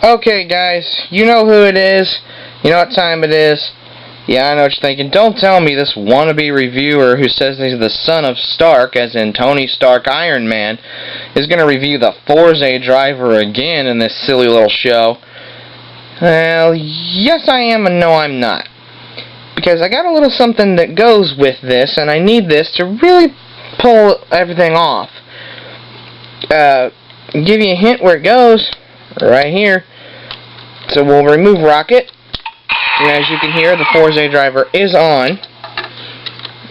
Okay, guys, you know who it is. You know what time it is. Yeah, I know what you're thinking. Don't tell me this wannabe reviewer who says he's the son of Stark, as in Tony Stark Iron Man, is going to review the Forza driver again in this silly little show. Well, yes I am, and no I'm not. Because I got a little something that goes with this, and I need this to really pull everything off. Give you a hint where it goes. Right here. So we'll remove Rocket. And as you can hear, the Forza driver is on.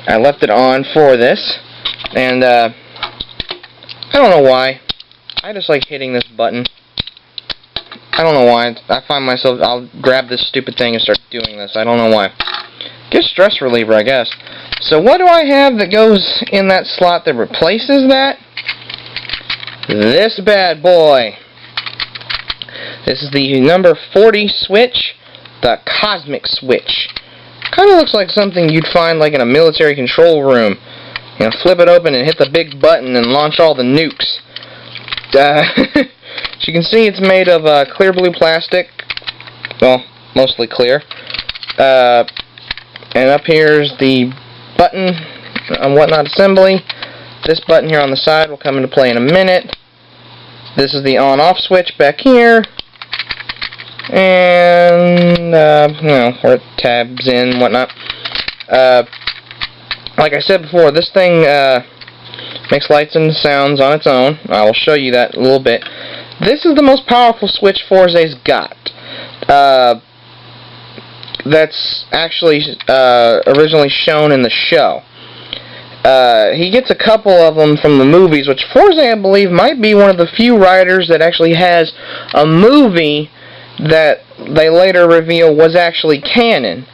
I left it on for this. And I don't know why. I just like hitting this button. I don't know why. I find myself, I'll grab this stupid thing and start doing this. I don't know why. Good stress reliever, I guess. So what do I have that goes in that slot that replaces that? This bad boy. This is the number 40 switch, the Cosmic Switch. Kind of looks like something you'd find like in a military control room. You know, flip it open and hit the big button and launch all the nukes. As you can see, it's made of clear blue plastic. Well, mostly clear. And up here's the button and whatnot assembly. This button here on the side will come into play in a minute. This is the on-off switch back here. And, you know, where it tabs in and whatnot. Like I said before, this thing makes lights and sounds on its own. I will show you that in a little bit. This is the most powerful switch Forza's got. That's actually originally shown in the show. He gets a couple of them from the movies, which Forza, I believe, might be one of the few riders that actually has a movie that they later reveal was actually canon.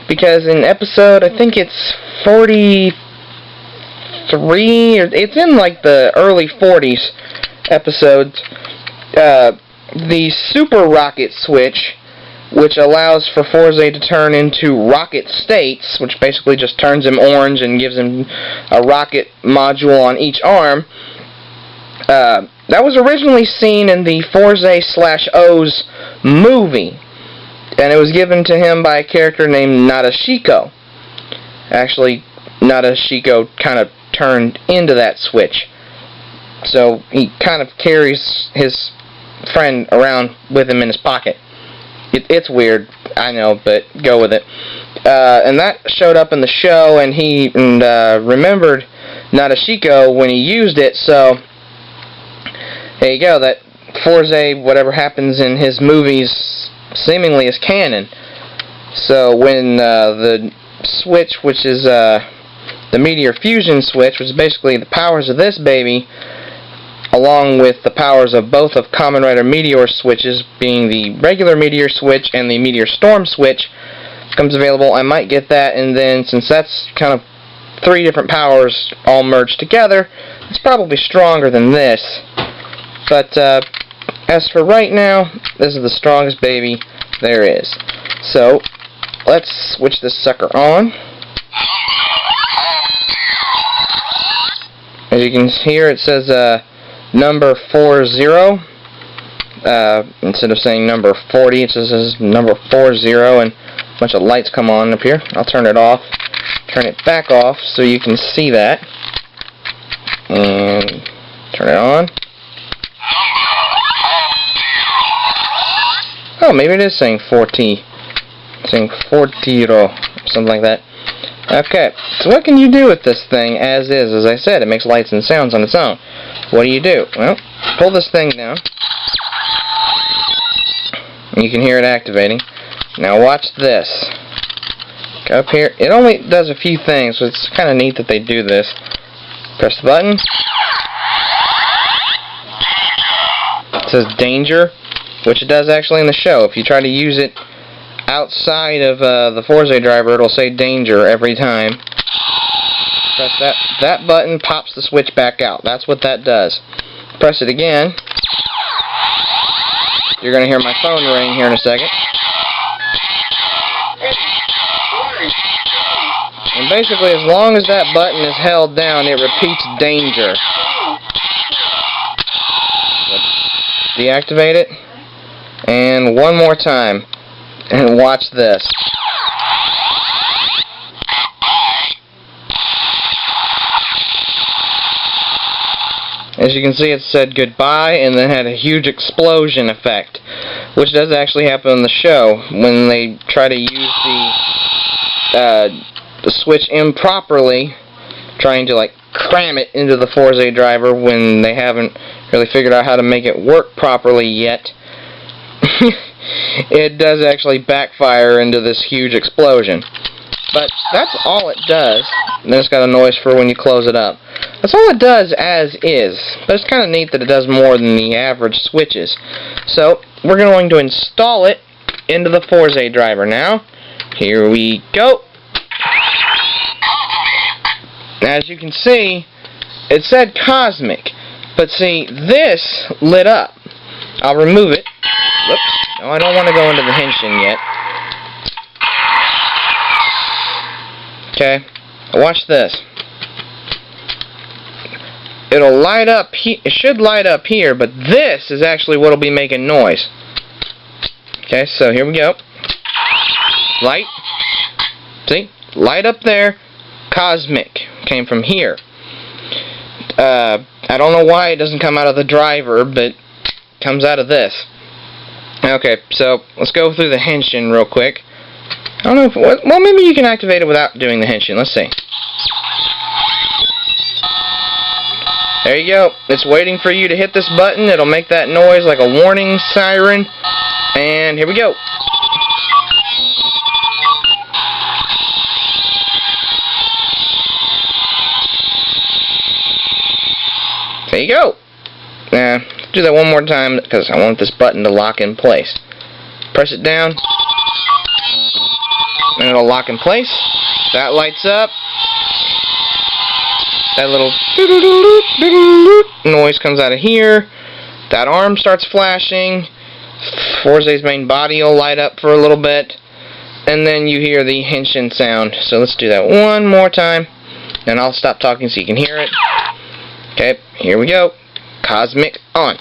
Because in episode, I think it's 43, or it's in like the early 40s episodes, the Super Rocket Switch, which allows for Forza to turn into rocket states, which basically just turns him orange and gives him a rocket module on each arm. That was originally seen in the Forza/O's movie, and it was given to him by a character named Nadeshiko. Actually, Nadeshiko kind of turned into that switch. So he kind of carries his friend around with him in his pocket. It's weird, I know, but go with it. And that showed up in the show, and he remembered Nadeshiko when he used it, so there you go. That Forza, whatever happens in his movies, seemingly is canon. So when the switch, which is the Meteor Fusion switch, which is basically the powers of this baby, along with the powers of both of Kamen Rider Meteor switches, being the regular Meteor switch and the Meteor Storm switch, becomes available, I might get that, and then since that's kind of three different powers all merged together, it's probably stronger than this. But as for right now, this is the strongest baby there is. So let's switch this sucker on. As you can hear, it says number 40. Instead of saying number 40, it says number 40, and a bunch of lights come on up here. I'll turn it off, turn it back off so you can see that, and turn it on. Oh, maybe it is saying 40. It's saying 40, something like that. Okay, so what can you do with this thing as is? As I said, it makes lights and sounds on its own. What do? Well, pull this thing down. And you can hear it activating. Now watch this. Go up here. It only does a few things, so it's kind of neat that they do this. Press the button. It says danger, which it does actually in the show. If you try to use it outside of the Forza driver, it'll say danger every time. Press that button, pops the switch back out. That's what that does. Press it again. You're going to hear my phone ring here in a second. And basically, as long as that button is held down, it repeats danger. Deactivate it. And again one more time. And watch this. As you can see, it said goodbye and then had a huge explosion effect, which does actually happen in the show when they try to use the switch improperly, trying to like cram it into the Forza driver when they haven't really figured out how to make it work properly yet. It does actually backfire into this huge explosion. But that's all it does. And then it's got a noise for when you close it up. That's all it does as is. But it's kind of neat that it does more than the average switches. So, we're going to install it into the Forza driver now. Here we go. As you can see, it said Cosmic. But see, this lit up. I'll remove it. Whoops. No, I don't want to go into the henshin yet. Okay. Watch this. It'll light up. It should light up here, but this is actually what'll be making noise. Okay, so here we go. Light. See? Light up there. Cosmic came from here. I don't know why it doesn't come out of the driver, but it comes out of this. Okay, so let's go through the henshin real quick. I don't know if, well, maybe you can activate it without doing the henshin. Let's see. There you go. It's waiting for you to hit this button. It'll make that noise like a warning siren. And here we go. There you go. Now, do that one more time because I want this button to lock in place. Press it down. And it'll lock in place. That lights up. That little noise comes out of here. That arm starts flashing. Forza's main body will light up for a little bit. And then you hear the henshin sound. So let's do that one more time. And I'll stop talking so you can hear it. Okay, here we go. Cosmic on.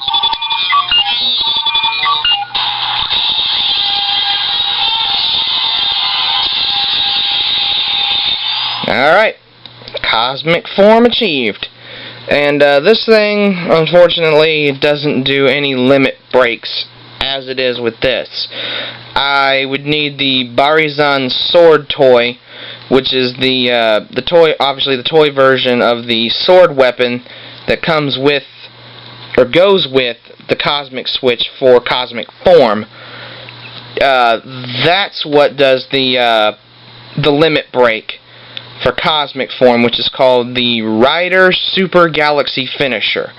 Alright. Cosmic form achieved. And this thing, unfortunately, doesn't do any limit breaks as it is with this. I would need the Barizan sword toy, which is the toy, obviously the toy version of the sword weapon that comes with, or goes with, the Cosmic Switch for Cosmic Form. That's what does the limit break for Cosmic Form, which is called the Rider Super Galaxy Finisher.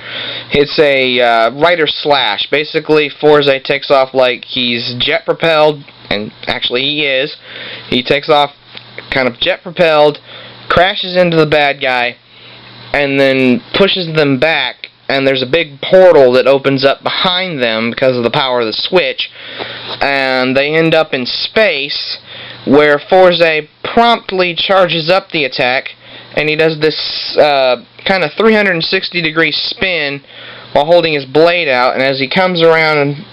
It's a Rider Slash. Basically, Forza takes off like he's jet propelled, and actually he is. He takes off kind of jet propelled, crashes into the bad guy, and then pushes them back, and there's a big portal that opens up behind them because of the power of the switch, and they end up in space, where Forza promptly charges up the attack, and he does this kind of 360-degree spin while holding his blade out, and as he comes around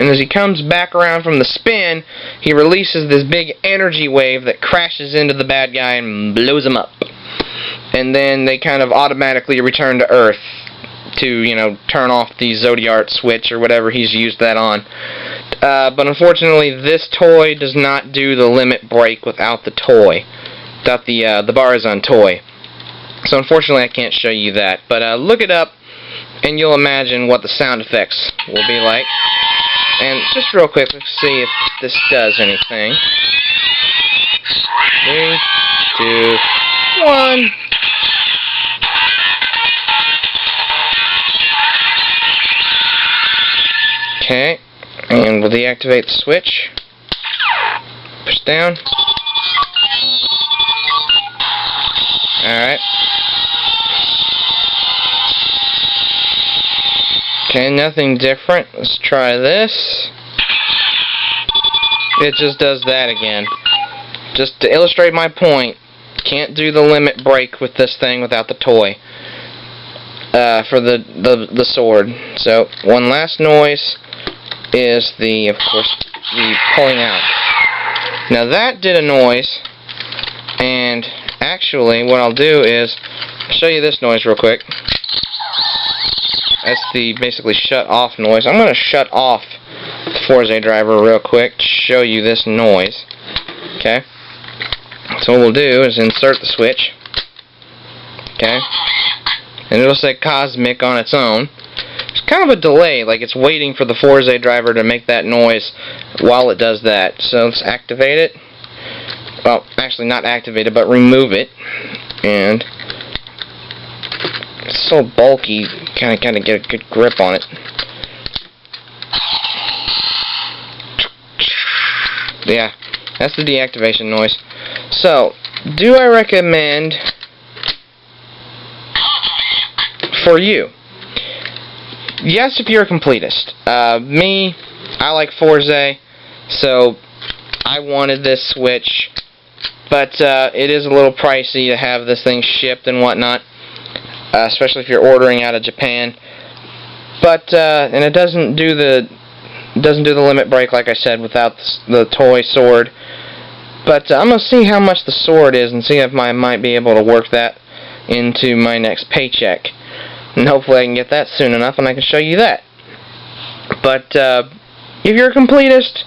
as he comes back around from the spin, he releases this big energy wave that crashes into the bad guy and blows him up. And then they kind of automatically return to Earth to, you know, turn off the Zodiart switch or whatever he's used that on. But unfortunately, this toy does not do the limit break without the toy, without the Barizan toy. So unfortunately, I can't show you that. But look it up, and you'll imagine what the sound effects will be like. And just real quick, let's see if this does anything. 3, 2, 1. Okay, and we'll deactivate the switch. Push down. Alright. Okay, nothing different. Let's try this. It just does that again. Just to illustrate my point, can't do the limit break with this thing without the toy. For the sword. So, one last noise. is of course, the pulling out. Now that did a noise, and actually what I'll do is show you this noise real quick. That's the basically shut off noise. I'm going to shut off the Forza driver real quick to show you this noise. Okay? So what we'll do is insert the switch. Okay? And it'll say Cosmic on its own. It's kind of a delay, like it's waiting for the Forza driver to make that noise while it does that. So let's activate it. Well, actually not activate it, but remove it. And it's so bulky, kind of get a good grip on it. Yeah, that's the deactivation noise. So, do I recommend for you? Yes, if you're a completist. Me, I like Forza, so I wanted this Switch, but it is a little pricey to have this thing shipped and whatnot, especially if you're ordering out of Japan. But and it doesn't do the limit break, like I said, without the toy sword. But I'm gonna see how much the sword is and see if I might be able to work that into my next paycheck. And hopefully I can get that soon enough and I can show you that. But if you're a completist,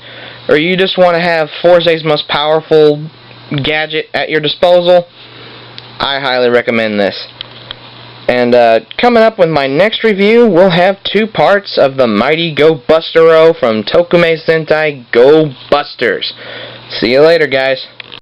or you just want to have Forza's most powerful gadget at your disposal, I highly recommend this. And coming up with my next review, we'll have 2 parts of the mighty Go Bustero from Tokume Sentai Go Busters. See you later, guys.